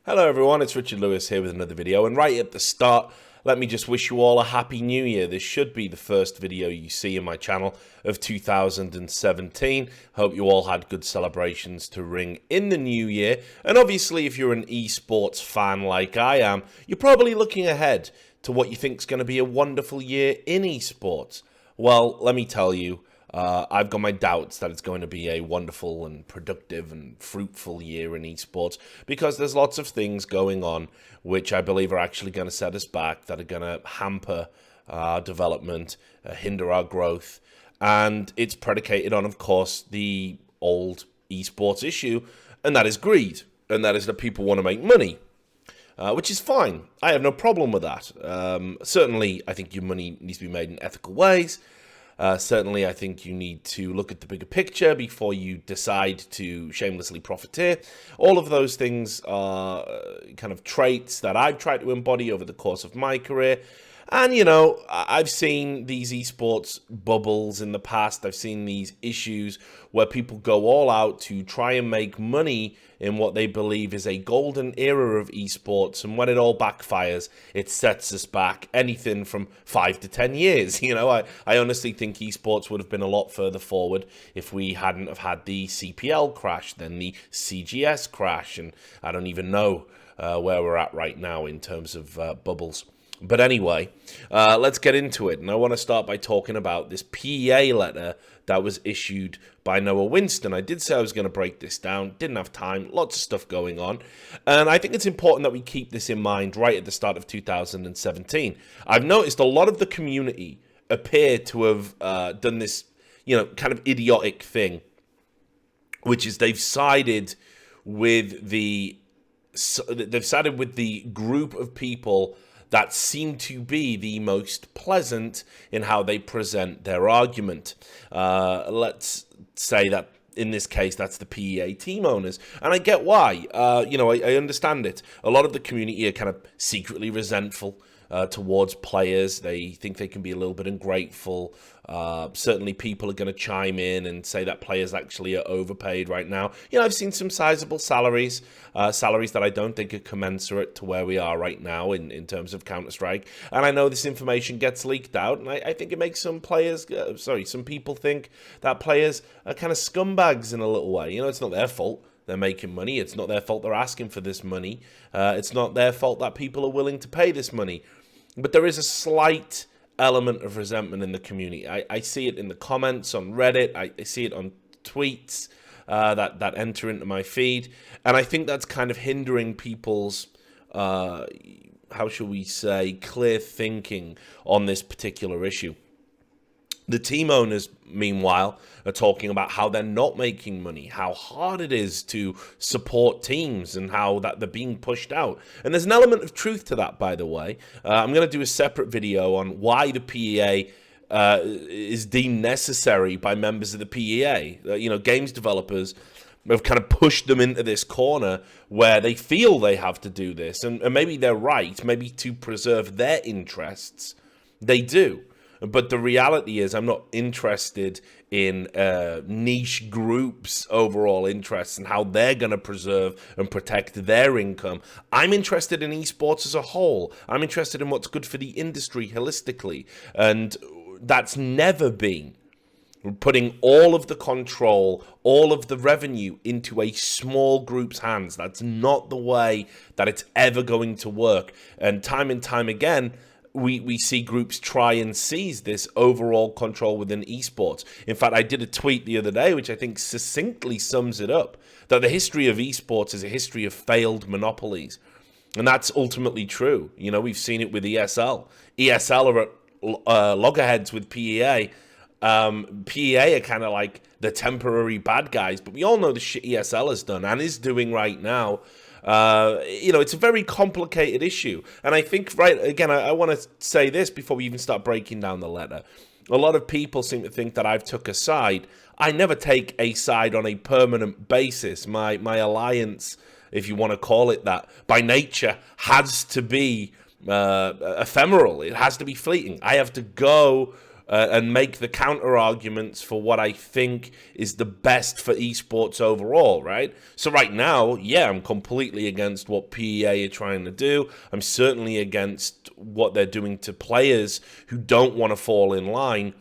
Hello everyone, it's Richard Lewis here with another video, and right at the start, let me just wish you all a happy new year. This should be the first video you see in my channel of 2017. Hope you all had good celebrations to ring in the new year, and obviously if you're an esports fan like I am, you're probably looking ahead to what you think is going to be a wonderful year in esports. Well, let me tell you, I've got my doubts that it's going to be a wonderful and productive and fruitful year in esports because there's lots of things going on which I believe are actually going to set us back, that are going to hamper our development, hinder our growth, and it's predicated on, of course, the old esports issue, and that is greed, and that is that people want to make money. Which is fine. I have no problem with that. Certainly, I think your money needs to be made in ethical ways. Certainly, I think you need to look at the bigger picture before you decide to shamelessly profiteer. All of those things are kind of traits that I've tried to embody over the course of my career. And, you know, I've seen these esports bubbles in the past. I've seen these issues where people go all out to try and make money in what they believe is a golden era of esports. And when it all backfires, it sets us back anything from 5 to 10 years. You know, I honestly think esports would have been a lot further forward if we hadn't have had the CPL crash, then the CGS crash. And I don't even know where we're at right now in terms of bubbles. But anyway, let's get into it. And I want to start by talking about this PEA letter that was issued by Noah Winston. I did say I was going to break this down. Didn't have time. Lots of stuff going on. And I think it's important that we keep this in mind right at the start of 2017. I've noticed a lot of the community appear to have done this, you know, kind of idiotic thing, which is they've sided with the group of people that seem to be the most pleasant in how they present their argument. Let's say that in this case, that's the PEA team owners. And I get why. You know, I understand it. A lot of the community are kind of secretly resentful towards players. They think they can be a little bit ungrateful. Certainly people are going to chime in and say that players actually are overpaid right now. You know, I've seen some sizable salaries that I don't think are commensurate to where we are right now in terms of Counter-Strike. And I know this information gets leaked out, and I think it makes some players, some people think that players are kind of scumbags in a little way. You know, it's not their fault. They're making money. It's not their fault they're asking for this money. It's not their fault that people are willing to pay this money. But there is a slight element of resentment in the community. I see it in the comments on Reddit. I see it on tweets that enter into my feed. And I think that's kind of hindering people's, how shall we say, clear thinking on this particular issue. The team owners, meanwhile, are talking about how they're not making money, how hard it is to support teams, and how that they're being pushed out. And there's an element of truth to that, by the way. I'm going to do a separate video on why the PEA is deemed necessary by members of the PEA. You know, games developers have kind of pushed them into this corner where they feel they have to do this. And maybe they're right. Maybe to preserve their interests, they do. But the reality is I'm not interested in niche groups' overall interests and how they're going to preserve and protect their income. I'm interested in esports as a whole. I'm interested in what's good for the industry holistically. And that's never been putting all of the control, all of the revenue into a small group's hands. That's not the way that it's ever going to work. And time again, we see groups try and seize this overall control within esports. In fact, I did a tweet the other day, which I think succinctly sums it up, that the history of esports is a history of failed monopolies. And that's ultimately true. You know, we've seen it with ESL. ESL are at loggerheads with PEA. PEA are kind of like the temporary bad guys, but we all know the shit ESL has done and is doing right now. You know, it's a very complicated issue. And I think, right, again, I want to say this before we even start breaking down the letter. A lot of people seem to think that I've took a side. I never take a side on a permanent basis. My alliance, if you want to call it that, by nature has to be ephemeral. It has to be fleeting. I have to go and make the counter arguments for what I think is the best for esports overall, right? So right now, yeah, I'm completely against what PEA are trying to do. I'm certainly against what they're doing to players who don't want to fall in line.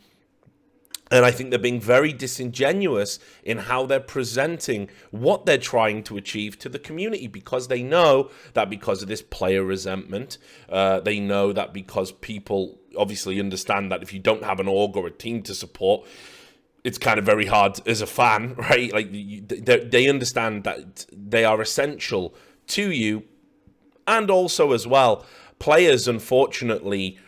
And I think they're being very disingenuous in how they're presenting what they're trying to achieve to the community, because they know that because of this player resentment, they know that because people obviously understand that if you don't have an org or a team to support, it's kind of very hard as a fan, right? Like they understand that they are essential to you. And also as well, players, unfortunately,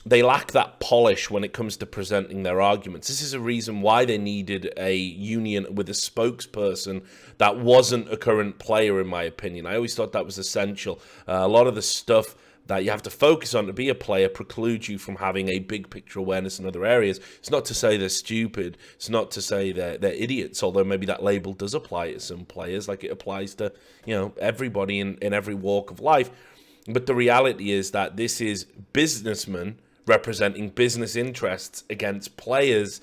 they lack that polish when it comes to presenting their arguments. This is a reason why they needed a union with a spokesperson that wasn't a current player, in my opinion. I always thought that was essential. A lot of the stuff that you have to focus on to be a player precludes you from having a big picture awareness in other areas. It's not to say they're stupid. It's not to say they're idiots, although maybe that label does apply to some players, like it applies to, everybody in every walk of life. But the reality is that this is businessmen representing business interests against players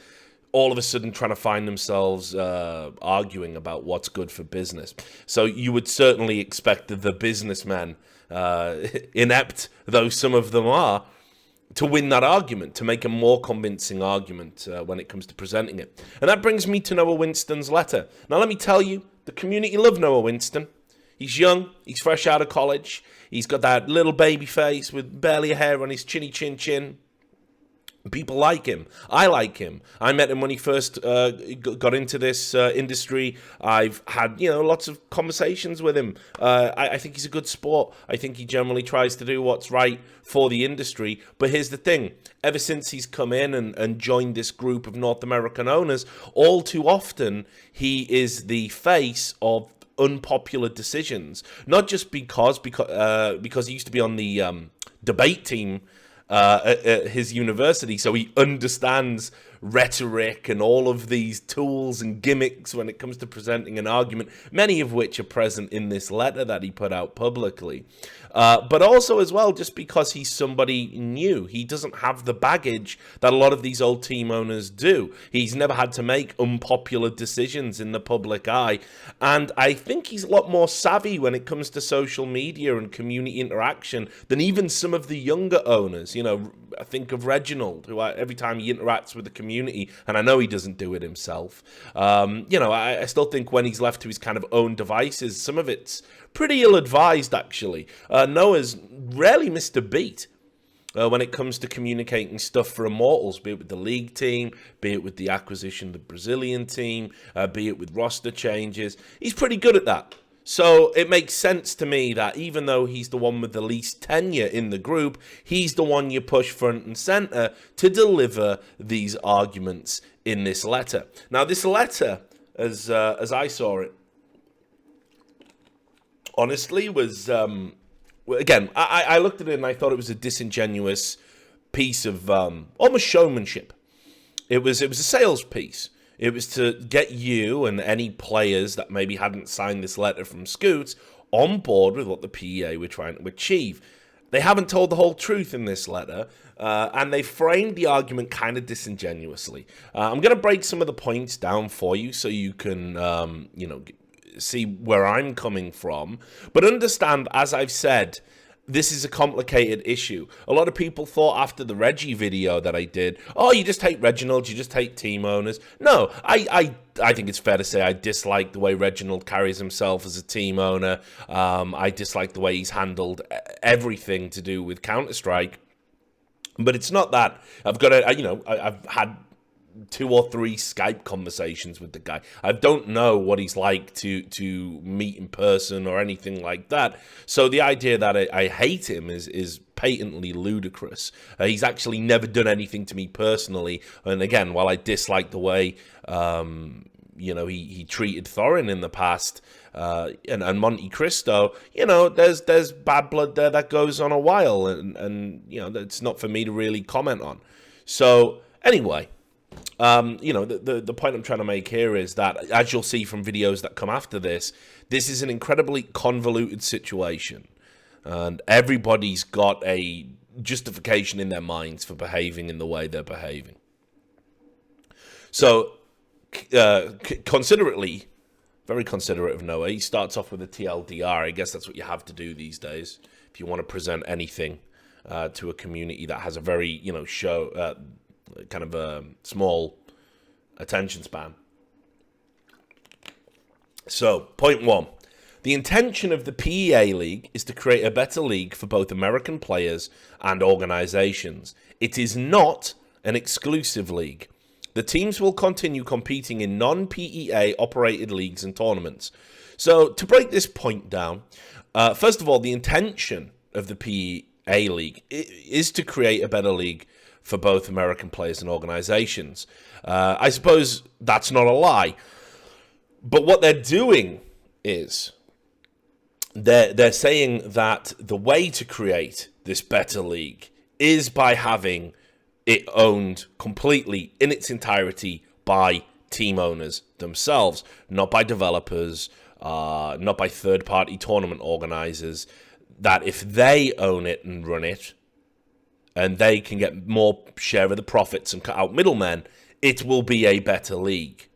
all of a sudden trying to find themselves arguing about what's good for business. So you would certainly expect the businessmen, inept though some of them are, to win that argument, to make a more convincing argument when it comes to presenting it. And that brings me to Noah Winston's letter. Now let me tell you, the community love Noah Winston. He's young, he's fresh out of college, he's got that little baby face with barely a hair on his chinny chin chin. People like him. I like him. I met him when he first got into this industry. I've had, lots of conversations with him. I think he's a good sport. I think he generally tries to do what's right for the industry. But here's the thing. Ever since he's come in and joined this group of North American owners, all too often he is the face of unpopular decisions. Not just because he used to be on the debate team at his university, so he understands rhetoric and all of these tools and gimmicks when it comes to presenting an argument, many of which are present in this letter that he put out publicly. But also as well, just because he's somebody new. He doesn't have the baggage that a lot of these old team owners do. He's never had to make unpopular decisions in the public eye. And I think he's a lot more savvy when it comes to social media and community interaction than even some of the younger owners. I think of Reginald, who every time he interacts with the community, and I know he doesn't do it himself, I still think when he's left to his kind of own devices, some of it's pretty ill-advised, actually. Noah's rarely missed a beat when it comes to communicating stuff for Immortals, be it with the league team, be it with the acquisition of the Brazilian team, be it with roster changes. He's pretty good at that. So it makes sense to me that even though he's the one with the least tenure in the group, he's the one you push front and center to deliver these arguments in this letter. Now, this letter, as I saw it, honestly was, again, I looked at it and I thought it was a disingenuous piece of almost showmanship. It was a sales piece. It was to get you and any players that maybe hadn't signed this letter from Scoots on board with what the PEA were trying to achieve. They haven't told the whole truth in this letter, and they framed the argument kind of disingenuously. I'm going to break some of the points down for you so you can, see where I'm coming from. But understand, as I've said, this is a complicated issue. A lot of people thought after the Reggie video that I did, oh, you just hate Reginald, you just hate team owners. No, I think it's fair to say I dislike the way Reginald carries himself as a team owner. I dislike the way he's handled everything to do with Counter-Strike. But it's not that. I've had 2 or 3 Skype conversations with the guy. I don't know what he's like to meet in person or anything like that. So the idea that I hate him is patently ludicrous. He's actually never done anything to me personally. And again, while I dislike the way he treated Thorin in the past, and Monte Cristo, there's bad blood there that goes on a while, and that's not for me to really comment on. So anyway, the point I'm trying to make here is that, as you'll see from videos that come after this is an incredibly convoluted situation, and everybody's got a justification in their minds for behaving in the way they're behaving. So, considerately, very considerate of Noah. He starts off with a TLDR. I guess that's what you have to do these days if you want to present anything to a community that has a very, kind of a small attention span. So, point one. The intention of the PEA League is to create a better league for both American players and organizations. It is not an exclusive league. The teams will continue competing in non-PEA operated leagues and tournaments. So, to break this point down, first of all, the intention of the PEA League is to create a better league for both American players and organizations. I suppose that's not a lie. But what they're doing is they're saying that the way to create this better league is by having it owned completely in its entirety by team owners themselves, not by developers, not by third-party tournament organizers, that if they own it and run it, and they can get more share of the profits and cut out middlemen, it will be a better league.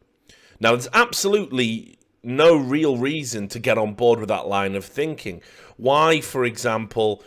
Now, there's absolutely no real reason to get on board with that line of thinking. Why, for example,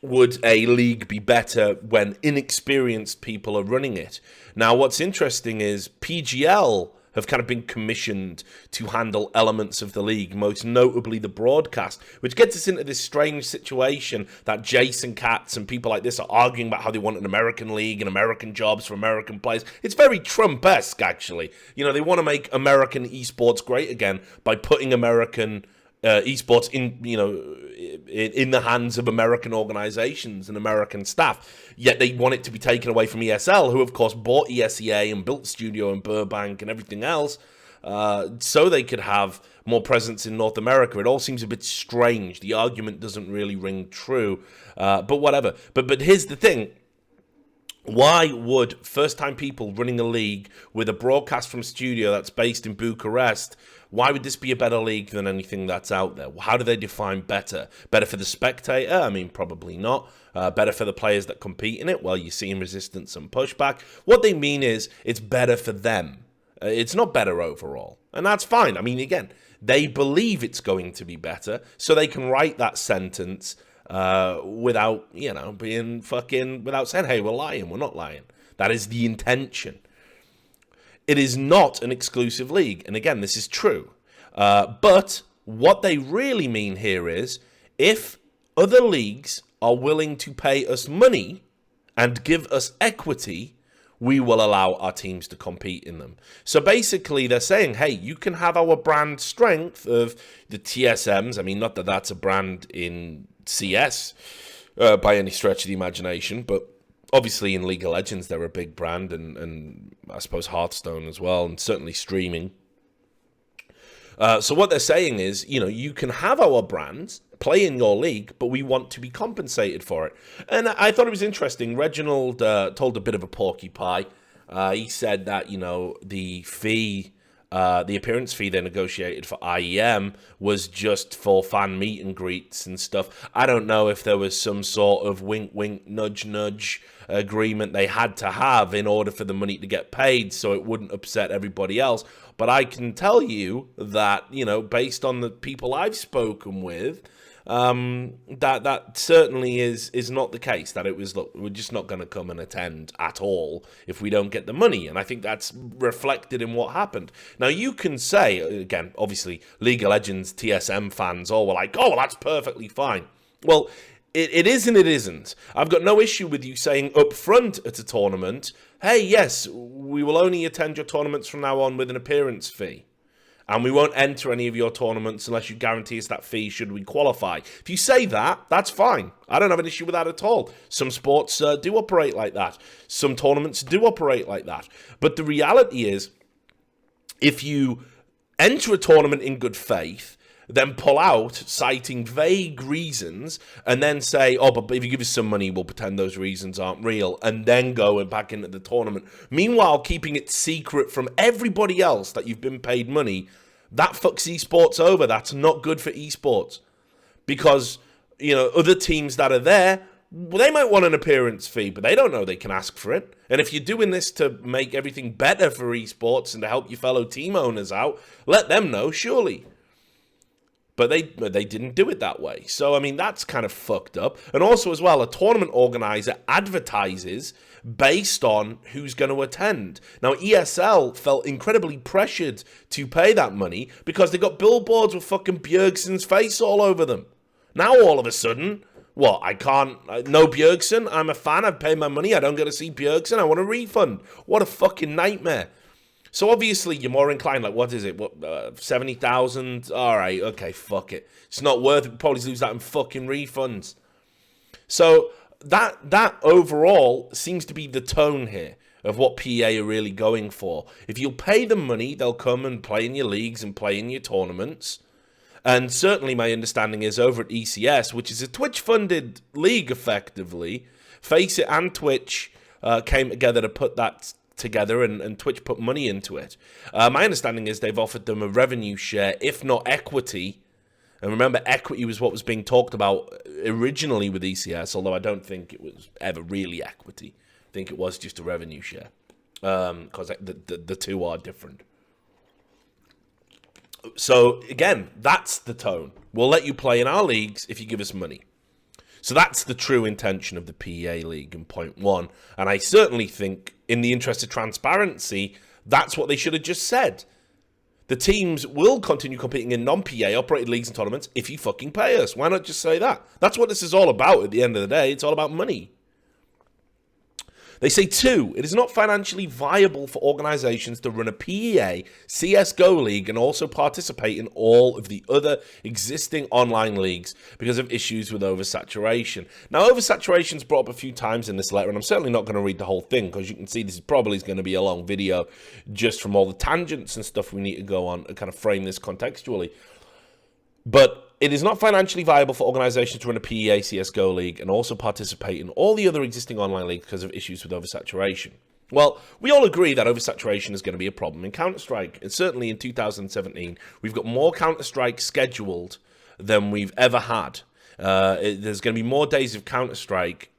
would a league be better when inexperienced people are running it? Now, what's interesting is PGL have kind of been commissioned to handle elements of the league, most notably the broadcast, which gets us into this strange situation that Jason Katz and people like this are arguing about how they want an American league and American jobs for American players. It's very Trump-esque, actually. You know, they want to make American esports great again by putting American esports in the hands of American organizations and American staff. Yet they want it to be taken away from ESL, who of course bought ESEA and built studio in Burbank and everything else, so they could have more presence in North America. It all seems a bit strange. The argument doesn't really ring true, but whatever. But here's the thing. Why would first-time people running a league with a broadcast from studio that's based in Bucharest, why would this be a better league than anything that's out there? How do they define better? Better for the spectator? I mean, probably not. Better for the players that compete in it? Well, you're seeing resistance and pushback. What they mean is it's better for them. It's not better overall. And that's fine. I mean, again, they believe it's going to be better, so they can write that sentence without, without saying, hey, we're lying. We're not lying. That is the intention. It is not an exclusive league. And again, this is true. But what they really mean here is if other leagues are willing to pay us money and give us equity, we will allow our teams to compete in them. So basically, they're saying, hey, you can have our brand strength of the TSMs. I mean, not that that's a brand in CS by any stretch of the imagination, but obviously in League of Legends, they're a big brand, and I suppose Hearthstone as well, and certainly streaming. So what they're saying is, you can have our brands, play in your league, but we want to be compensated for it. And I thought it was interesting. Reginald told a bit of a porcupine. He said that, the fee, the appearance fee they negotiated for IEM was just for fan meet and greets and stuff. I don't know if there was some sort of wink, wink, nudge, nudge agreement they had to have in order for the money to get paid so it wouldn't upset everybody else. But I can tell you that, based on the people I've spoken with, that certainly is not the case. That it was, look, we're just not going to come and attend at all if we don't get the money. And I think that's reflected in what happened. Now, you can say, again, obviously, League of Legends TSM fans all were like, oh, well, that's perfectly fine. Well, it is and it isn't. I've got no issue with you saying up front at a tournament, hey, yes, we will only attend your tournaments from now on with an appearance fee. And we won't enter any of your tournaments unless you guarantee us that fee should we qualify. If you say that, that's fine. I don't have an issue with that at all. Some sports do operate like that. Some tournaments do operate like that. But the reality is, if you enter a tournament in good faith, then pull out, citing vague reasons, and then say, oh, but if you give us some money, we'll pretend those reasons aren't real, and then go back into the tournament. Meanwhile, keeping it secret from everybody else that you've been paid money, that fucks esports over. That's not good for esports. Because, other teams that are there Well, they might want an appearance fee, but they don't know they can ask for it. And if you're doing this to make everything better for esports and to help your fellow team owners out, let them know, surely. But they didn't do it that way. So, I mean, that's kind of fucked up. And also, as well, a tournament organizer advertises based on who's going to attend. Now, ESL felt incredibly pressured to pay that money because they got billboards with fucking Bjergsen's face all over them. Now, all of a sudden... What, I can't, no Bjergsen, I'm a fan, I've paid my money, I don't get to see Bjergsen, I want a refund. What a fucking nightmare. So obviously you're more inclined, like, what is it, 70,000? Alright, okay, fuck it. It's not worth it, probably lose that in fucking refunds. So that overall seems to be the tone here of what PEA are really going for. If you'll pay them money, they'll come and play in your leagues and play in your tournaments. And certainly my understanding is over at ECS, which is a Twitch-funded league, effectively, Face It and Twitch came together to put that together, and Twitch put money into it. My understanding is they've offered them a revenue share, if not equity. And remember, equity was what was being talked about originally with ECS, although I don't think it was ever really equity. I think it was just a revenue share, because the two are different. So, again, that's the tone. We'll let you play in our leagues if you give us money. So that's the true intention of the PEA league in point one. And I certainly think, in the interest of transparency, that's what they should have just said. The teams will continue competing in non-PEA operated leagues and tournaments if you fucking pay us. Why not just say that? That's what this is all about at the end of the day. It's all about money. They say, 2, it is not financially viable for organizations to run a PEA, CSGO league, and also participate in all of the other existing online leagues because of issues with oversaturation. Now, oversaturation is brought up a few times in this letter, and I'm certainly not going to read the whole thing because you can see this is probably going to be a long video just from all the tangents and stuff we need to go on and kind of frame this contextually. But it is not financially viable for organizations to run a PEA CSGO league and also participate in all the other existing online leagues because of issues with oversaturation. Well, we all agree that oversaturation is going to be a problem in Counter-Strike. And certainly in 2017, we've got more Counter-Strike scheduled than we've ever had. There's going to be more days of Counter-Strike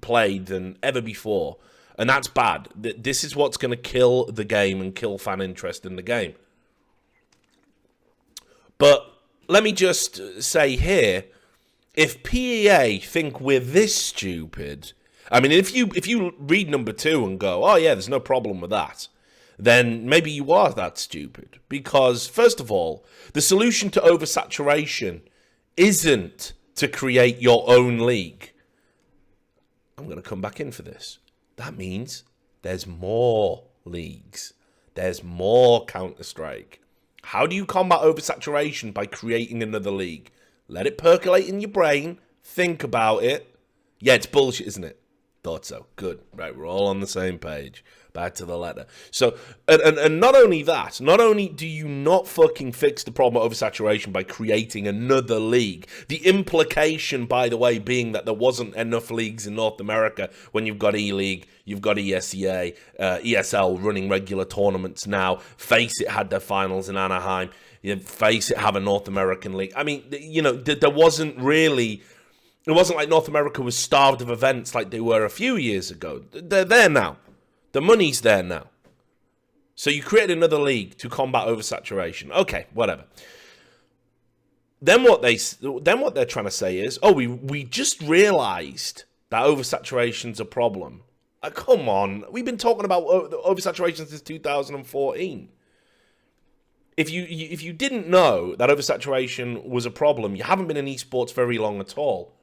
played than ever before. And that's bad. This is what's going to kill the game and kill fan interest in the game. But let me just say here, if PEA think we're this stupid, I mean, if you read number 2 and go, oh yeah, there's no problem with that, then maybe you are that stupid. Because, first of all, the solution to oversaturation isn't to create your own league. I'm going to come back in for this. That means there's more leagues. There's more Counter-Strike. How do you combat oversaturation? By creating another league. Let it percolate in your brain. Think about it. Yeah, it's bullshit, isn't it? Thought so. Good. Right, we're all on the same page. Back to the letter. So, and not only that, not only do you not fucking fix the problem of oversaturation by creating another league, the implication, by the way, being that there wasn't enough leagues in North America when you've got E-League, you've got ESEA, ESL running regular tournaments now. Face It had their finals in Anaheim. Face It have a North American league. I mean, you know, there wasn't really... It wasn't like North America was starved of events like they were a few years ago. They're there now. The money's there now. So you create another league to combat oversaturation. Okay, whatever. Then what they're trying to say is, oh, we just realized that oversaturation's a problem. Come on. We've been talking about oversaturation since 2014. If you didn't know that oversaturation was a problem, you haven't been in esports very long at all.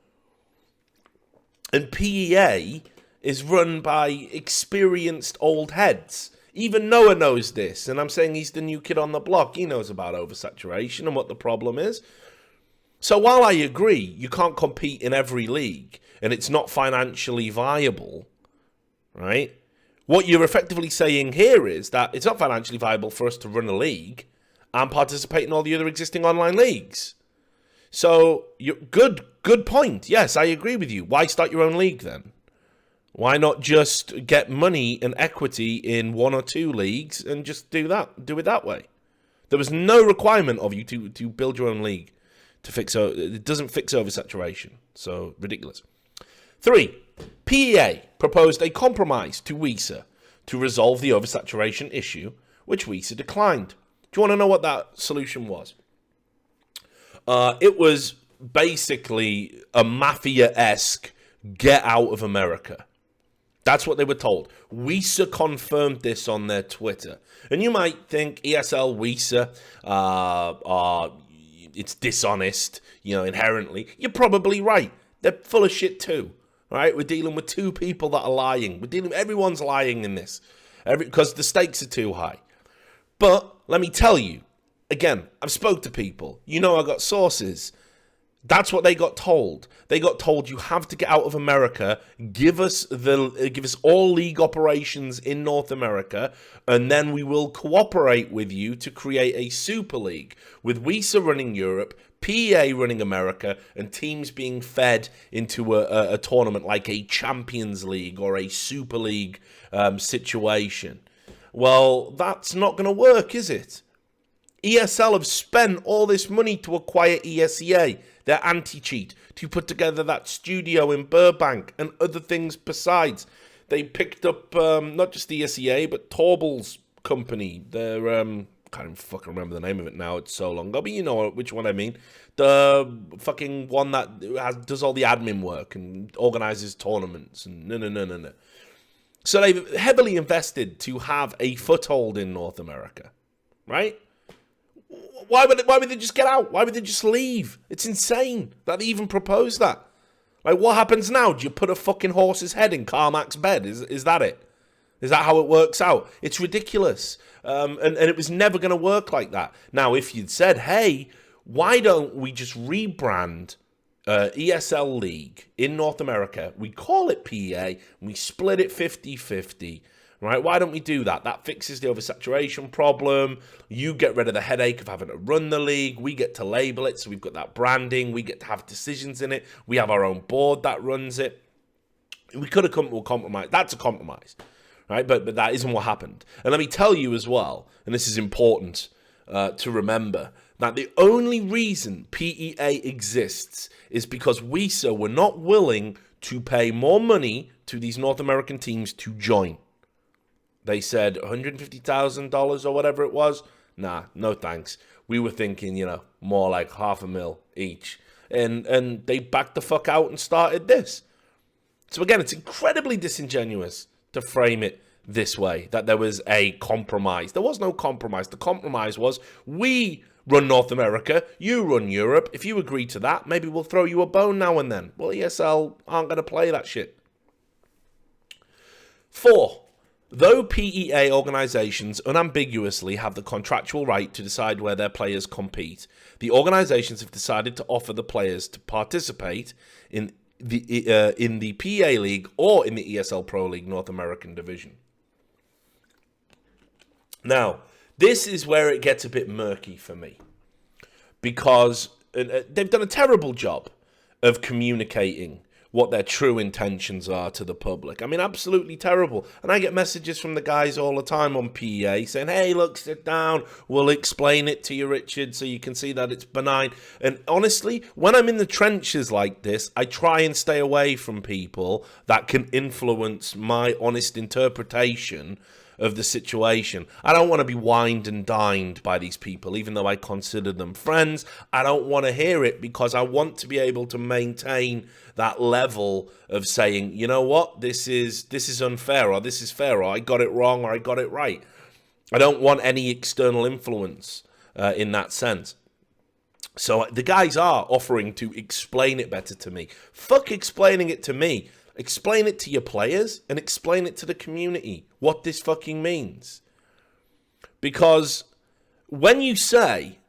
And PEA is run by experienced old heads. Even Noah knows this, and I'm saying he's the new kid on the block. He knows about oversaturation and what the problem is. So while I agree you can't compete in every league, and it's not financially viable, right? What you're effectively saying here is that it's not financially viable for us to run a league and participate in all the other existing online leagues. So, good point. Yes, I agree with you. Why start your own league then? Why not just get money and equity in 1 or 2 leagues and just do it that way? There was no requirement of you to build your own league to fix it. It doesn't fix oversaturation. So, ridiculous. 3. PEA proposed a compromise to WISA to resolve the oversaturation issue, which WISA declined. Do you want to know what that solution was? It was basically a mafia-esque get out of America. That's what they were told. WISA confirmed this on their Twitter. And you might think ESL, WISA, it's dishonest, inherently. You're probably right. They're full of shit too, right? We're dealing with two people that are lying. Everyone's lying in this, because the stakes are too high. But let me tell you, again, I've spoke to people. I got sources. That's what they got told. They got told, you have to get out of America, give us all league operations in North America, and then we will cooperate with you to create a super league with WISA running Europe, PEA running America, and teams being fed into a tournament like a Champions League or a Super League situation. Well, that's not going to work, is it? ESL have spent all this money to acquire ESEA, their anti-cheat, to put together that studio in Burbank and other things besides. They picked up not just ESEA, but Torbel's company. They're, can't even fucking remember the name of it now, it's so long ago, but you know which one I mean. The fucking one that does all the admin work and organizes tournaments and no. So they've heavily invested to have a foothold in North America, right? Why would they just get out? Why would they just leave? It's insane that they even proposed that. Like, what happens now? Do you put a fucking horse's head in Carmack's bed? Is that it? Is that how it works out? It's ridiculous. And it was never going to work like that. Now, if you'd said, hey, why don't we just rebrand ESL League in North America? We call it PEA, and we split it 50-50. Right? Why don't we do that? That fixes the oversaturation problem. You get rid of the headache of having to run the league. We get to label it, so we've got that branding. We get to have decisions in it. We have our own board that runs it. We could have come to a compromise. That's a compromise, right? But that isn't what happened. And let me tell you as well, and this is important to remember, that the only reason PEA exists is because WISA were not willing to pay more money to these North American teams to join. They said $150,000 or whatever it was. Nah, no thanks. We were thinking, more like $500,000 each. And they backed the fuck out and started this. So again, it's incredibly disingenuous to frame it this way, that there was a compromise. There was no compromise. The compromise was, we run North America, you run Europe. If you agree to that, maybe we'll throw you a bone now and then. Well, ESL aren't going to play that shit. 4. Though PEA organizations unambiguously have the contractual right to decide where their players compete, the organizations have decided to offer the players to participate in the PEA League or in the ESL Pro League North American division. Now, this is where it gets a bit murky for me, because they've done a terrible job of communicating what their true intentions are to the public. I mean, absolutely terrible. And I get messages from the guys all the time on PEA saying, hey, look, sit down. We'll explain it to you, Richard, so you can see that it's benign. And honestly, when I'm in the trenches like this, I try and stay away from people that can influence my honest interpretation of the situation. I don't want to be wined and dined by these people, even though I consider them friends. I don't want to hear it, because I want to be able to maintain that level of saying, you know what, this is unfair, or this is fair, or I got it wrong, or I got it right. I don't want any external influence in that sense. So the guys are offering to explain it better to me. Fuck explaining it to me. Explain it to your players and explain it to the community what this fucking means. Because when you say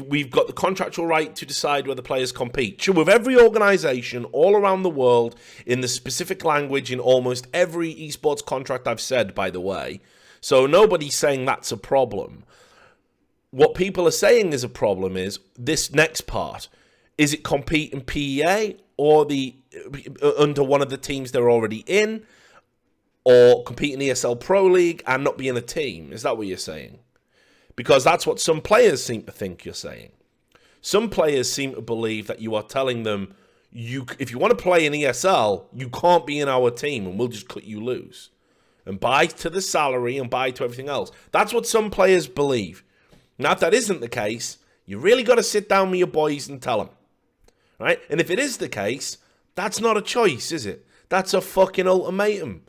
we've got the contractual right to decide where the players compete, sure, with every organization all around the world in the specific language in almost every esports contract I've said, by the way, so nobody's saying that's a problem. What people are saying is a problem is this next part. Is it compete in PEA or under one of the teams they're already in, or compete in ESL Pro League and not be in a team? Is that what you're saying? Because that's what some players seem to think you're saying. Some players seem to believe that you are telling them if you want to play in ESL, you can't be in our team and we'll just cut you loose. And buy to the salary and buy to everything else. That's what some players believe. Now, if that isn't the case, you really got to sit down with your boys and tell them. Right? And if it is the case, that's not a choice, is it? That's a fucking ultimatum.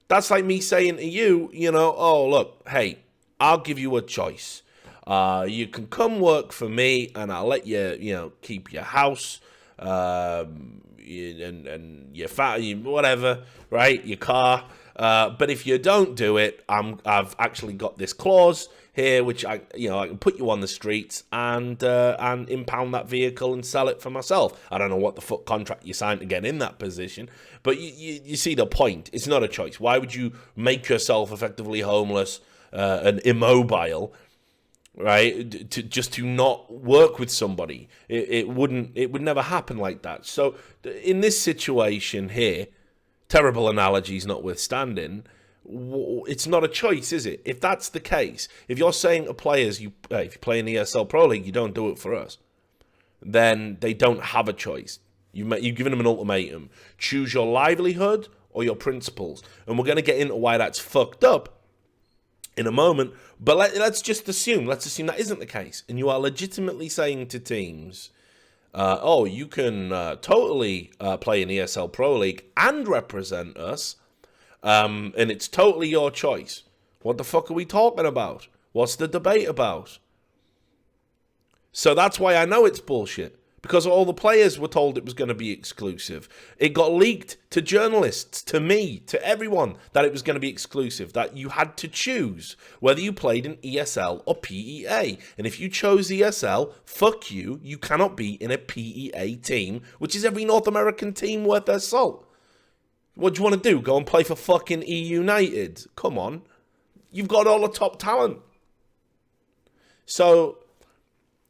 That's like me saying to you, oh, look, hey, I'll give you a choice. You can come work for me and I'll let you, keep your house and your whatever, right? Your car. But if you don't do it, I've actually got this clause here, which I can put you on the streets and impound that vehicle and sell it for myself. I don't know what the fuck contract you signed to get in that position, but you see the point. It's not a choice. Why would you make yourself effectively homeless and immobile, right? To not work with somebody. It would never happen like that. So in this situation here, terrible analogies notwithstanding, it's not a choice, is it? If that's the case, if you're saying to players, if you play in the ESL Pro League, you don't do it for us, then they don't have a choice. You've given them an ultimatum. Choose your livelihood or your principles. And we're going to get into why that's fucked up in a moment. But let's just assume. Let's assume that isn't the case. And you are legitimately saying to teams, you can totally play in ESL Pro League and represent us, and it's totally your choice. What the fuck are we talking about? What's the debate about? So that's why I know it's bullshit, because all the players were told it was going to be exclusive. It got leaked to journalists, to me, to everyone, that it was going to be exclusive, that you had to choose whether you played in ESL or PEA. And if you chose ESL, fuck you, you cannot be in a PEA team, which is every North American team worth their salt. What do you want to do? Go and play for fucking E United? Come on. You've got all the top talent. So,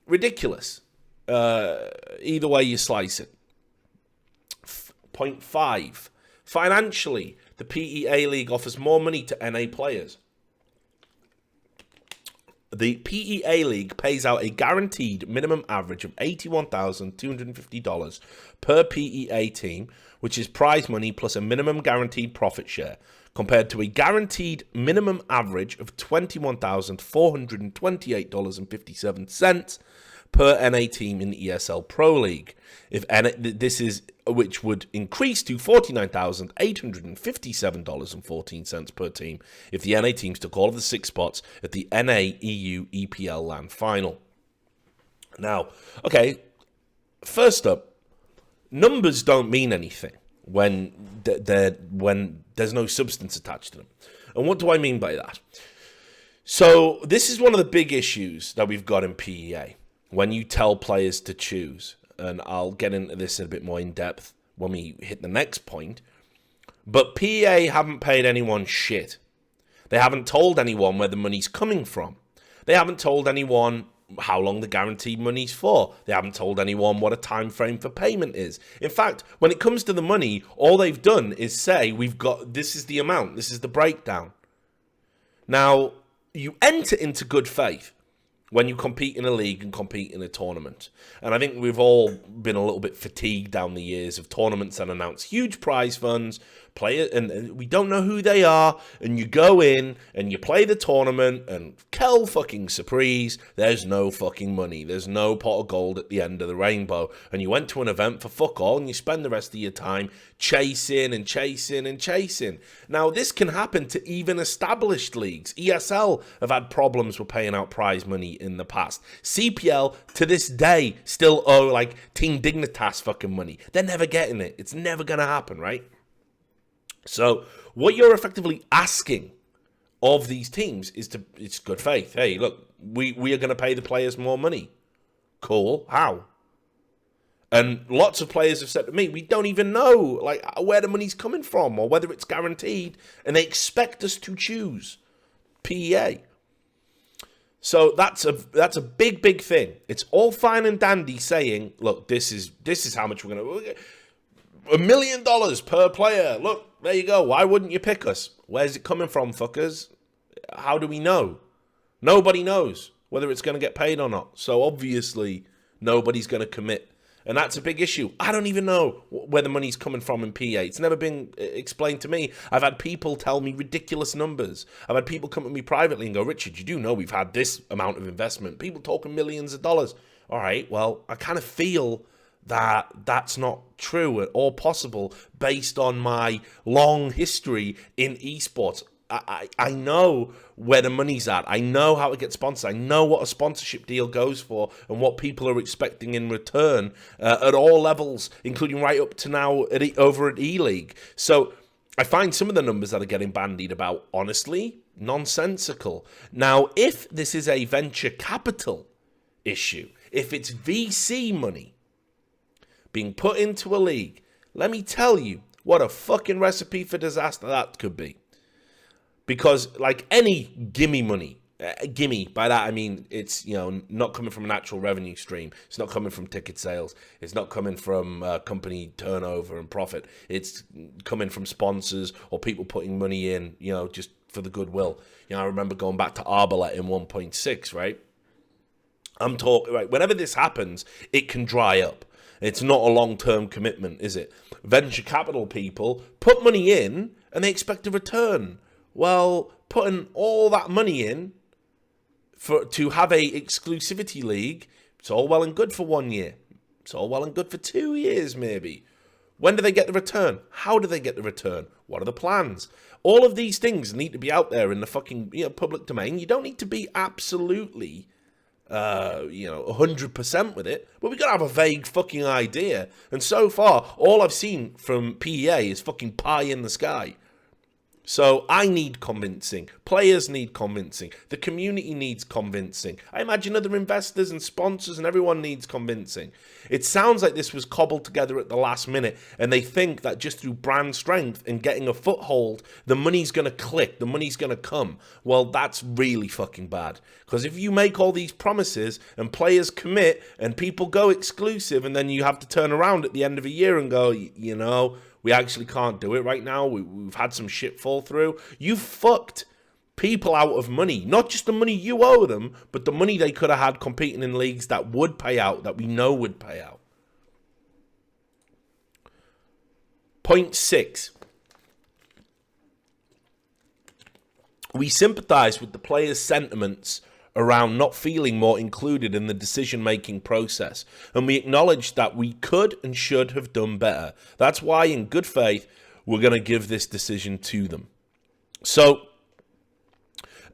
ridiculous. Either way you slice it. Point 5. Financially, the PEA League offers more money to NA players. The PEA League pays out a guaranteed minimum average of $81,250 per PEA team, which is prize money plus a minimum guaranteed profit share, compared to a guaranteed minimum average of $21,428.57 per NA team in the ESL Pro League. Which would increase to $49,857.14 per team if the NA teams took all of the 6 spots at the NA EU EPL LAN final. Now, okay, first up, numbers don't mean anything when there's no substance attached to them. And what do I mean by that? So this is one of the big issues that we've got in PEA. When you tell players to choose, and I'll get into this a bit more in depth when we hit the next point, but PEA haven't paid anyone shit. They haven't told anyone where the money's coming from. They haven't told anyone how long the guaranteed money's for. They haven't told anyone what a time frame for payment is. In fact, when it comes to the money, all they've done is say, this is the amount, this is the breakdown. Now, you enter into good faith when you compete in a league and compete in a tournament. And I think we've all been a little bit fatigued down the years of tournaments that announce huge prize funds, and we don't know who they are, and you go in and you play the tournament, and Kel fucking surprise, there's no fucking money. There's no pot of gold at the end of the rainbow. And you went to an event for fuck all, and you spend the rest of your time chasing and chasing and chasing. Now, this can happen to even established leagues. ESL have had problems with paying out prize money in the past. CPL, to this day, still owe, like, Team Dignitas fucking money. They're never getting it. It's never going to happen, right? So, what you're effectively asking of these teams is it's good faith. Hey, look, we are going to pay the players more money. Cool. How? And lots of players have said to me, we don't even know like where the money's coming from or whether it's guaranteed, and they expect us to choose PEA. So that's a big thing. It's all fine and dandy saying, look, this is how much we're going to... $1 million per player. Look, there you go. Why wouldn't you pick us? Where's it coming from, fuckers? How do we know? Nobody knows whether it's going to get paid or not. So obviously, nobody's going to commit And that's a big issue. I don't even know where the money's coming from in PEA. It's never been explained to me. I've had people tell me ridiculous numbers. I've had people come to me privately and go, Richard, you do know we've had this amount of investment. People talking millions of dollars. All right, well, I kind of feel that that's not true or possible based on my long history in esports. I know where the money's at. I know how to get sponsored. I know what a sponsorship deal goes for and what people are expecting in return at all levels, including right up to now over at E-League. So I find some of the numbers that are getting bandied about, honestly, nonsensical. Now, if this is a venture capital issue, if it's VC money being put into a league, let me tell you what a fucking recipe for disaster that could be. Because like any gimme money, gimme, by that I mean it's, you know, not coming from a natural revenue stream. It's not coming from ticket sales. It's not coming from company turnover and profit. It's coming from sponsors or people putting money in, you know, just for the goodwill. You know, I remember going back to Arbalest in 1.6, right? I'm talking, right, whenever this happens, it can dry up. It's not a long-term commitment, is it? Venture capital people put money in and they expect a return. Well, putting all that money in to have a exclusivity league, it's all well and good for 1 year. It's all well and good for 2 years, maybe. When do they get the return? How do they get the return? What are the plans? All of these things need to be out there in the fucking, you know, public domain. You don't need to be absolutely 100% with it, but we gotta have a vague fucking idea. And so far, all I've seen from PEA is fucking pie in the sky. So I need convincing. Players need convincing. The community needs convincing. I imagine other investors and sponsors and everyone needs convincing. It sounds like this was cobbled together at the last minute, and they think that just through brand strength and getting a foothold, the money's going to click, the money's going to come. Well, that's really fucking bad. Because if you make all these promises and players commit and people go exclusive, and then you have to turn around at the end of a year and go, you know, we actually can't do it right now. We've had some shit fall through. You fucked people out of money. Not just the money you owe them, but the money they could have had competing in leagues that would pay out, that we know would pay out. Point 6. We sympathize with the players' sentiments around not feeling more included in the decision-making process, and we acknowledge that we could and should have done better. That's why, in good faith, we're going to give this decision to them. So,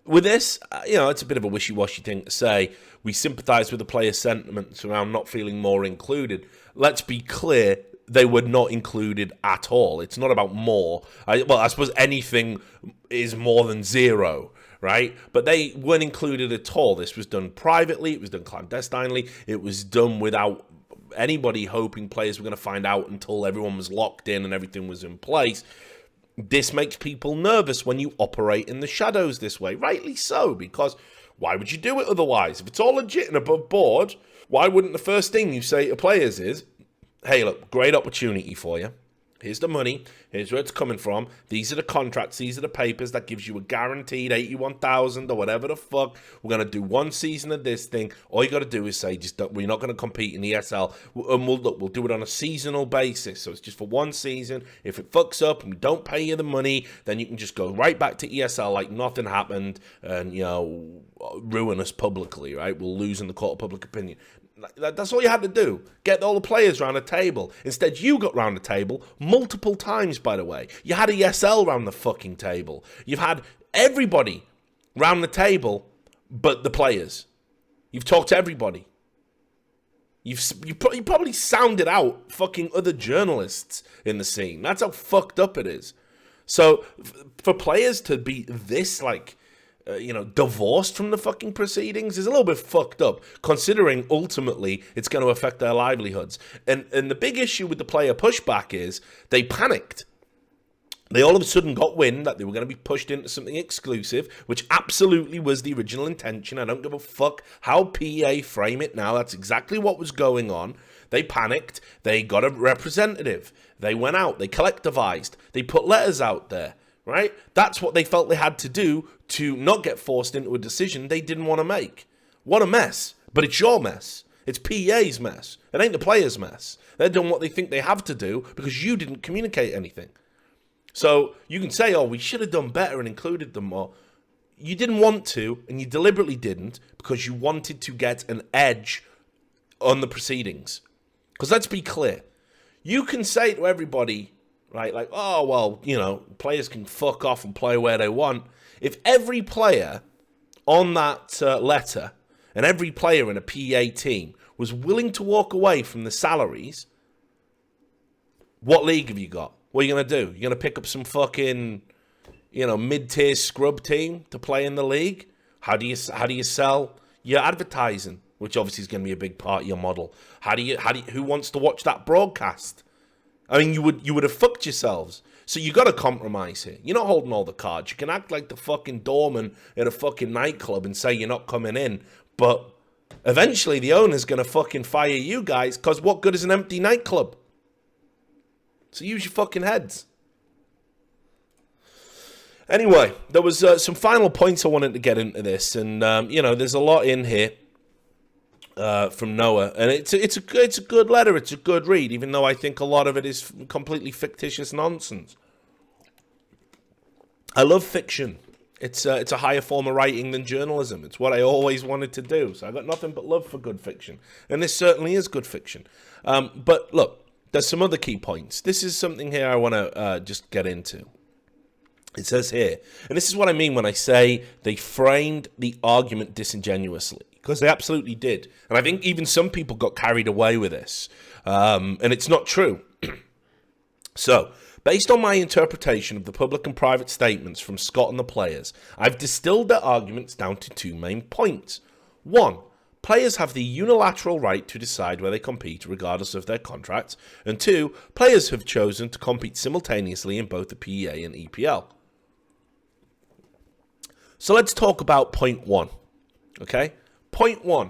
with this, you know, it's a bit of a wishy-washy thing to say. We sympathize with the players' sentiments around not feeling more included. Let's be clear, they were not included at all. It's not about more. I suppose anything is more than zero, right? But they weren't included at all. This was done privately. It was done clandestinely. It was done without anybody hoping players were going to find out until everyone was locked in and everything was in place. This makes people nervous when you operate in the shadows this way. Rightly so, because why would you do it otherwise? If it's all legit and above board, why wouldn't the first thing you say to players is, hey, look, great opportunity for you. Here's the money. Here's where it's coming from. These are the contracts. These are the papers that gives you a guaranteed 81,000 or whatever the fuck. We're going to do one season of this thing. All you got to do is say, we're not going to compete in the ESL. And we'll do it on a seasonal basis. So it's just for one season. If it fucks up and we don't pay you the money, then you can just go right back to ESL like nothing happened and, you know, ruin us publicly, right? We'll lose in the court of public opinion. That's all you had to do. Get all the players around a table. Instead, you got round the table multiple times, by the way. You had ESL round the fucking table. You've had everybody round the table but the players. You've talked to everybody. You probably sounded out fucking other journalists in the scene. That's how fucked up it is. So, for players to be this, like, divorced from the fucking proceedings is a little bit fucked up, considering ultimately it's going to affect their livelihoods. And the big issue with the player pushback is they panicked. They all of a sudden got wind that they were going to be pushed into something exclusive, which absolutely was the original intention. I don't give a fuck how PEA frame it now. That's exactly what was going on. They panicked. They got a representative. They went out. They collectivized. They put letters out there. Right? That's what they felt they had to do to not get forced into a decision they didn't want to make. What a mess. But it's your mess. It's PEA's mess. It ain't the players' mess. They're doing what they think they have to do because you didn't communicate anything. So you can say, oh, we should have done better and included them more. You didn't want to, and you deliberately didn't because you wanted to get an edge on the proceedings. Because let's be clear. You can say to everybody, right, like, oh, well, you know, players can fuck off and play where they want. If every player on that letter and every player in a PEA team was willing to walk away from the salaries, what league have you got? What are you going to do? You're going to pick up some fucking, you know, mid-tier scrub team to play in the league? How do you sell your advertising, which obviously is going to be a big part of your model? Who wants to watch that broadcast? I mean, you would have fucked yourselves. So you got to compromise here. You're not holding all the cards. You can act like the fucking doorman at a fucking nightclub and say you're not coming in, but eventually the owner's going to fucking fire you guys because what good is an empty nightclub? So use your fucking heads. Anyway, there was some final points I wanted to get into this, and you know, there's a lot in here from Noah, and it's a good letter. It's a good read, even though I think a lot of it is completely fictitious nonsense. I love fiction. It's a higher form of writing than journalism. It's what I always wanted to do. So I got nothing but love for good fiction, and this certainly is good fiction. But look. There's some other key points. This is something here I want to just get into. It says here, and this is what I mean when I say they framed the argument disingenuously, because they absolutely did. And I think even some people got carried away with this, and it's not true. So, based on my interpretation of the public and private statements from Scott and the players, I've distilled their arguments down to two main points. One, players have the unilateral right to decide where they compete regardless of their contracts. And two, players have chosen to compete simultaneously in both the PEA and EPL. So let's talk about point one, okay? Point one.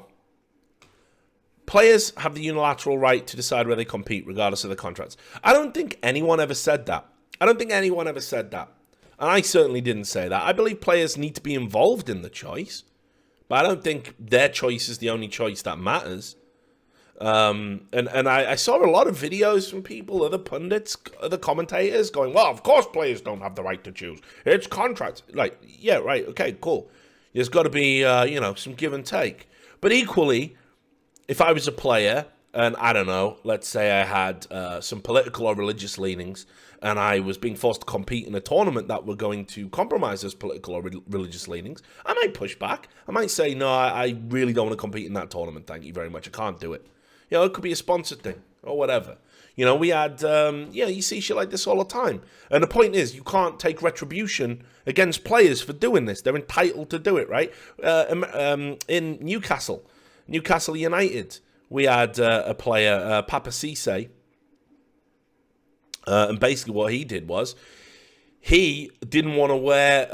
Players have the unilateral right to decide where they compete regardless of their contracts. I don't think anyone ever said that. And I certainly didn't say that. I believe players need to be involved in the choice. But I don't think their choice is the only choice that matters. And I saw a lot of videos from people, other pundits, other commentators going, well, of course players don't have the right to choose. It's contracts. Like, yeah, right, okay, cool. There's got to be, you know, some give and take. But equally, if I was a player, and I don't know, let's say I had some political or religious leanings, and I was being forced to compete in a tournament that were going to compromise those political or religious leanings, I might push back. I might say, no, I really don't want to compete in that tournament. Thank you very much. I can't do it. You know, it could be a sponsored thing or whatever. You know, we had, you see shit like this all the time. And the point is, you can't take retribution against players for doing this. They're entitled to do it, right? In Newcastle United, we had a player, Papa Cisse, and basically what he did was he didn't want to wear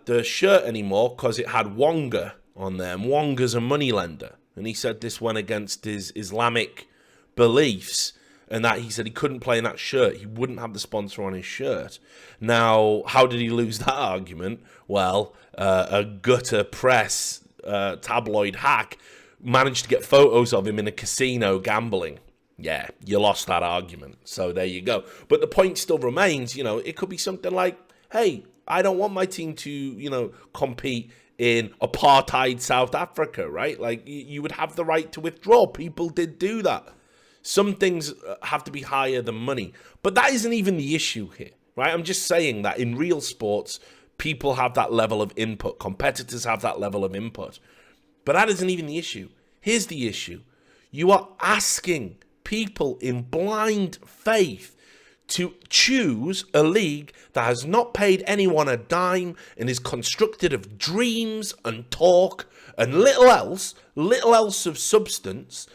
the shirt anymore because it had Wonga on there, and Wonga's a moneylender. And he said this went against his Islamic beliefs, and that he said he couldn't play in that shirt. He wouldn't have the sponsor on his shirt. Now, how did he lose that argument? Well, a gutter press tabloid hack managed to get photos of him in a casino gambling. Yeah, you lost that argument. So there you go. But the point still remains, you know, it could be something like, hey, I don't want my team to, you know, compete in apartheid South Africa, right? Like, you would have the right to withdraw. People did do that. Some things have to be higher than money. But that isn't even the issue here, right? I'm just saying that in real sports, people have that level of input. Competitors have that level of input. But that isn't even the issue. Here's the issue. You are asking people in blind faith to choose a league that has not paid anyone a dime and is constructed of dreams and talk and little else of substance.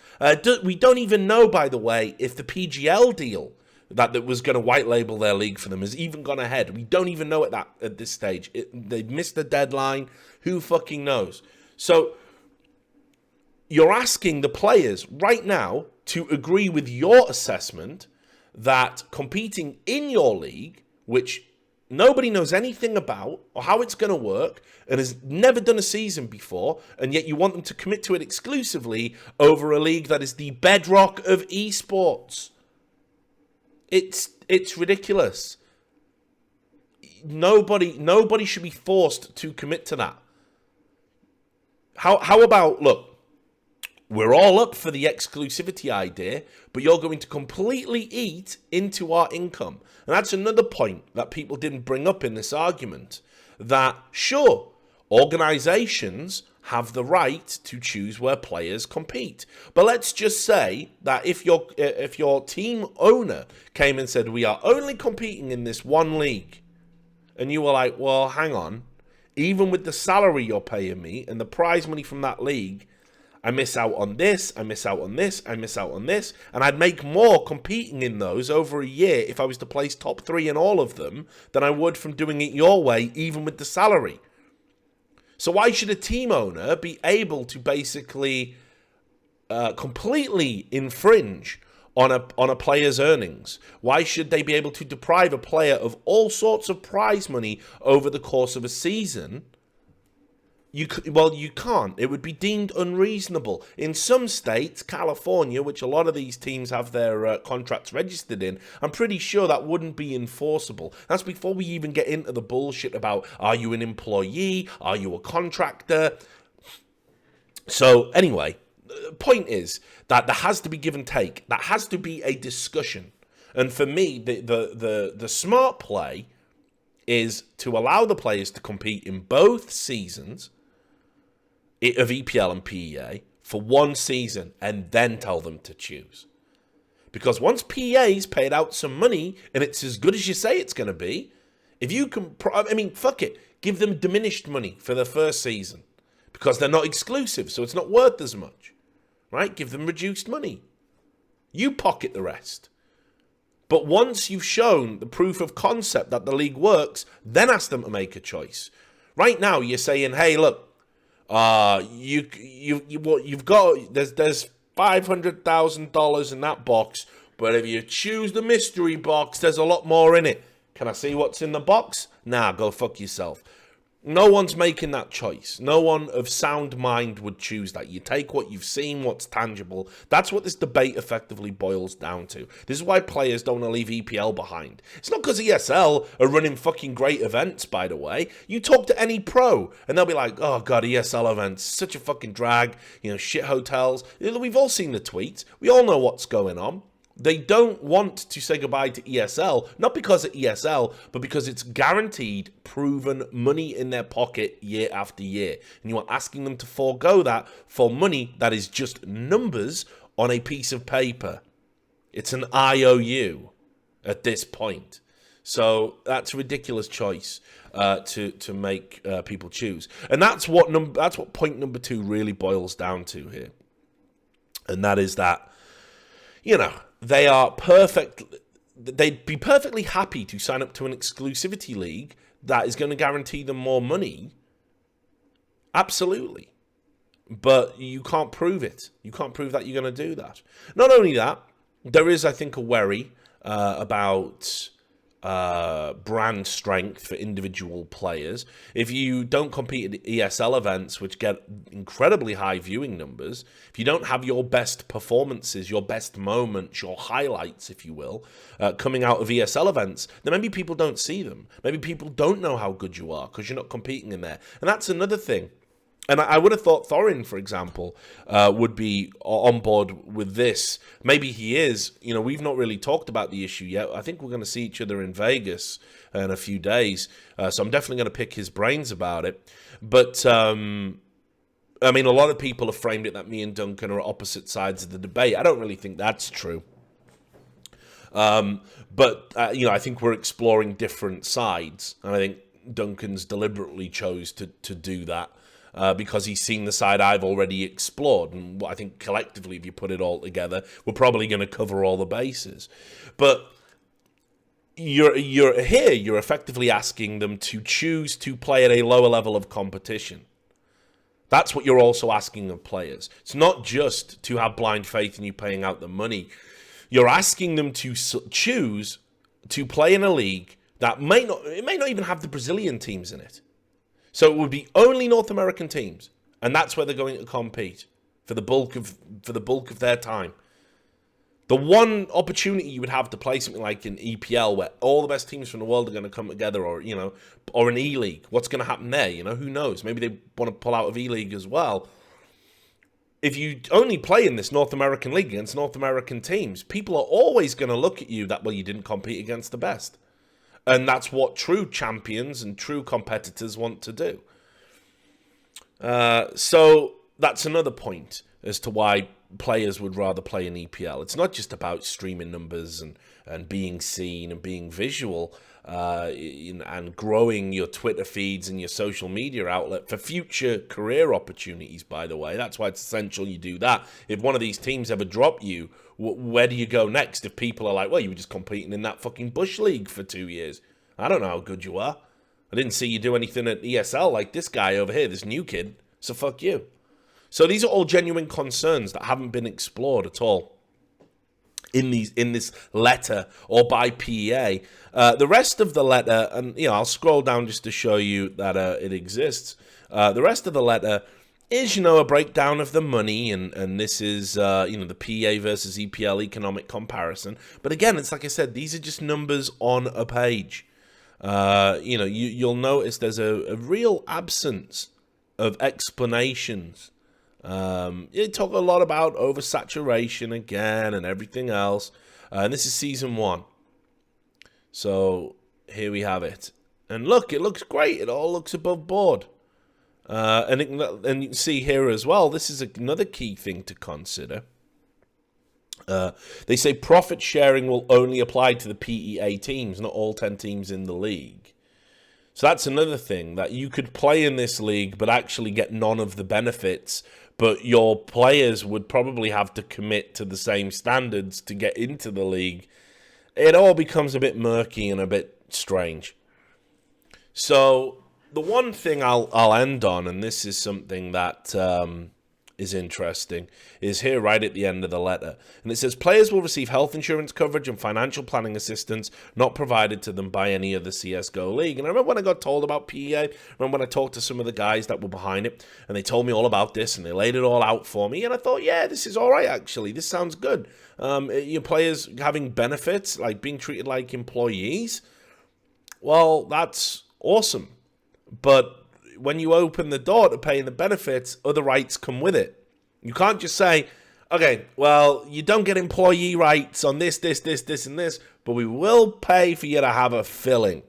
We don't even know, by the way, if the PGL deal that was going to white label their league for them has even gone ahead. We don't even know at this stage. They've missed the deadline. Who fucking knows? So you're asking the players right now to agree with your assessment that competing in your league, which nobody knows anything about or how it's going to work and has never done a season before, and yet you want them to commit to it exclusively over a league that is the bedrock of esports. It's ridiculous. Nobody should be forced to commit to that. How about, look, we're all up for the exclusivity idea, but you're going to completely eat into our income. And that's another point that people didn't bring up in this argument. That, sure, organizations have the right to choose where players compete. But let's just say that if your team owner came and said, we are only competing in this one league, and you were like, well, hang on, even with the salary you're paying me and the prize money from that league, I miss out on this, I miss out on this, I miss out on this, and I'd make more competing in those over a year if I was to place top 3 in all of them than I would from doing it your way, even with the salary. So why should a team owner be able to basically completely infringe on a player's earnings? Why should they be able to deprive a player of all sorts of prize money over the course of a season? You can't. It would be deemed unreasonable. In some states, California, which a lot of these teams have their contracts registered in, I'm pretty sure that wouldn't be enforceable. That's before we even get into the bullshit about, are you an employee? Are you a contractor? So anyway, the point is that there has to be give and take. That has to be a discussion. And for me, the smart play is to allow the players to compete in both seasons of EPL and PEA for one season and then tell them to choose. Because once PEA's paid out some money and it's as good as you say it's going to be, if you can, fuck it, give them diminished money for the first season because they're not exclusive, so it's not worth as much, right? Give them reduced money. You pocket the rest. But once you've shown the proof of concept that the league works, then ask them to make a choice. Right now, you're saying, hey, look, you've got there's $500,000 in that box, but if you choose the mystery box, there's a lot more in it. Can I see what's in the box? Nah, go fuck yourself. No one's making that choice. No one of sound mind would choose that. You take what you've seen, what's tangible. That's what this debate effectively boils down to. This is why players don't want to leave EPL behind. It's not because ESL are running fucking great events, by the way. You talk to any pro, and they'll be like, oh god, ESL events, such a fucking drag, shit hotels. We've all seen the tweets. We all know what's going on. They don't want to say goodbye to ESL, not because of ESL, but because it's guaranteed, proven money in their pocket year after year. And you are asking them to forego that for money that is just numbers on a piece of paper. It's an IOU at this point. So that's a ridiculous choice to make people choose. And that's what point number 2 really boils down to here. And that is that, they'd be perfectly happy to sign up to an exclusivity league that is going to guarantee them more money. Absolutely. But you can't prove it. You can't prove that you're going to do that. Not only that, there is, I think, a worry about brand strength for individual players. If you don't compete at ESL events, which get incredibly high viewing numbers, if you don't have your best performances, your best moments, your highlights, if you will, coming out of ESL events, then maybe people don't see them. Maybe people don't know how good you are because you're not competing in there. And that's another thing. And I would have thought Thorin, for example, would be on board with this. Maybe he is. We've not really talked about the issue yet. I think we're going to see each other in Vegas in a few days. So I'm definitely going to pick his brains about it. But, a lot of people have framed it that me and Duncan are opposite sides of the debate. I don't really think that's true. I think we're exploring different sides. And I think Duncan's deliberately chose to do that. Because he's seen the side I've already explored. And I think collectively, if you put it all together, we're probably going to cover all the bases. But you're effectively asking them to choose to play at a lower level of competition. That's what you're also asking of players. It's not just to have blind faith in you paying out the money. You're asking them to choose to play in a league that may not even have the Brazilian teams in it. So it would be only North American teams, and that's where they're going to compete for the bulk of their time. The one opportunity you would have to play something like an EPL, where all the best teams from the world are going to come together, or or an E-League. What's going to happen there? Who knows? Maybe they want to pull out of E-League as well. If you only play in this North American league against North American teams, people are always going to look at you that, well, you didn't compete against the best. And that's what true champions and true competitors want to do. So that's another point as to why players would rather play in EPL. It's not just about streaming numbers and being seen and being visual and growing your Twitter feeds and your social media outlet for future career opportunities, by the way. That's why it's essential you do that. If one of these teams ever drop you, where do you go next? If people are like, well, you were just competing in that fucking Bush League for 2 years. I don't know how good you are. I didn't see you do anything at ESL like this guy over here, this new kid. So fuck you. So these are all genuine concerns that haven't been explored at all in this letter or by PEA. The rest of the letter, and I'll scroll down just to show you that it exists. The rest of the letter is, a breakdown of the money, and this is, the PEA versus EPL economic comparison. But again, it's like I said, these are just numbers on a page. You'll notice there's a real absence of explanations. You talk a lot about oversaturation again and everything else. And this is season 1. So here we have it. And look, it looks great. It all looks above board. And you can see here as well, this is another key thing to consider. They say profit sharing will only apply to the PEA teams, not all 10 teams in the league. So that's another thing, that you could play in this league but actually get none of the benefits, but your players would probably have to commit to the same standards to get into the league. It all becomes a bit murky and a bit strange. So the one thing I'll end on, and this is something that is interesting, is here right at the end of the letter. And it says, players will receive health insurance coverage and financial planning assistance not provided to them by any other CSGO league. And I remember when I got told about PEA, I remember when I talked to some of the guys that were behind it, and they told me all about this, and they laid it all out for me, and I thought, yeah, this is all right, actually. This sounds good. Your players having benefits, like being treated like employees, well, that's awesome. But when you open the door to paying the benefits, other rights come with it. You can't just say, okay, well, you don't get employee rights on this, and this, but we will pay for you to have a filling.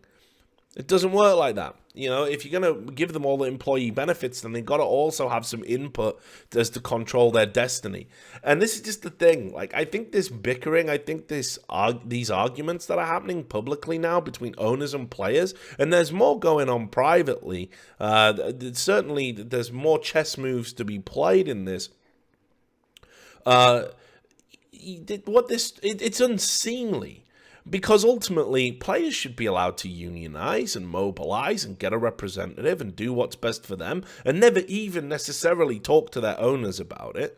It doesn't work like that. If you're going to give them all the employee benefits, then they've got to also have some input as to control their destiny. And this is just the thing. Like, I think this bickering, I think these arguments that are happening publicly now between owners and players, and there's more going on privately. Certainly, there's more chess moves to be played in this. It's unseemly. Because ultimately, players should be allowed to unionize and mobilize and get a representative and do what's best for them, and never even necessarily talk to their owners about it.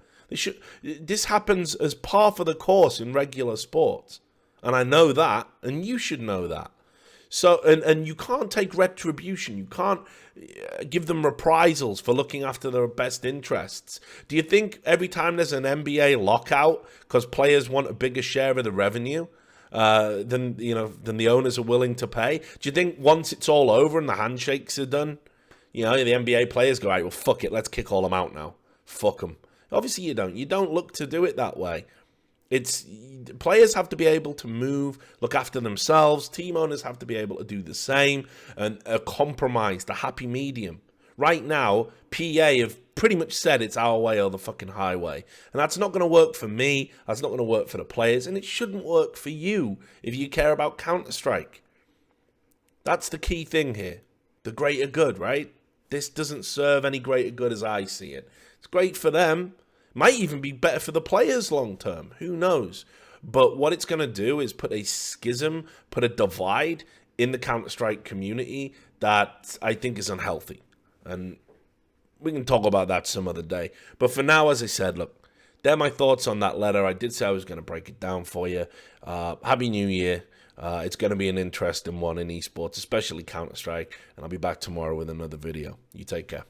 This happens as par for the course in regular sports. And I know that, and you should know that. So, and you can't take retribution. You can't give them reprisals for looking after their best interests. Do you think every time there's an NBA lockout because players want a bigger share of the revenue, than the owners are willing to pay? Do you think once it's all over and the handshakes are done, the NBA players go, right, well, fuck it, let's kick all them out now. Fuck them. Obviously you don't. You don't look to do it that way. Players have to be able to move, look after themselves. Team owners have to be able to do the same, and a compromise, the happy medium. Right now, PEA have pretty much said it's our way or the fucking highway. And that's not going to work for me. That's not going to work for the players. And it shouldn't work for you if you care about Counter-Strike. That's the key thing here. The greater good, right? This doesn't serve any greater good as I see it. It's great for them. Might even be better for the players long term. Who knows? But what it's going to do is put a schism, put a divide in the Counter-Strike community that I think is unhealthy. And we can talk about that some other day. But for now, as I said, look, they're my thoughts on that letter. I did say I was going to break it down for you. Happy New Year. It's going to be an interesting one in esports, especially Counter-Strike, and I'll be back tomorrow with another video. You take care.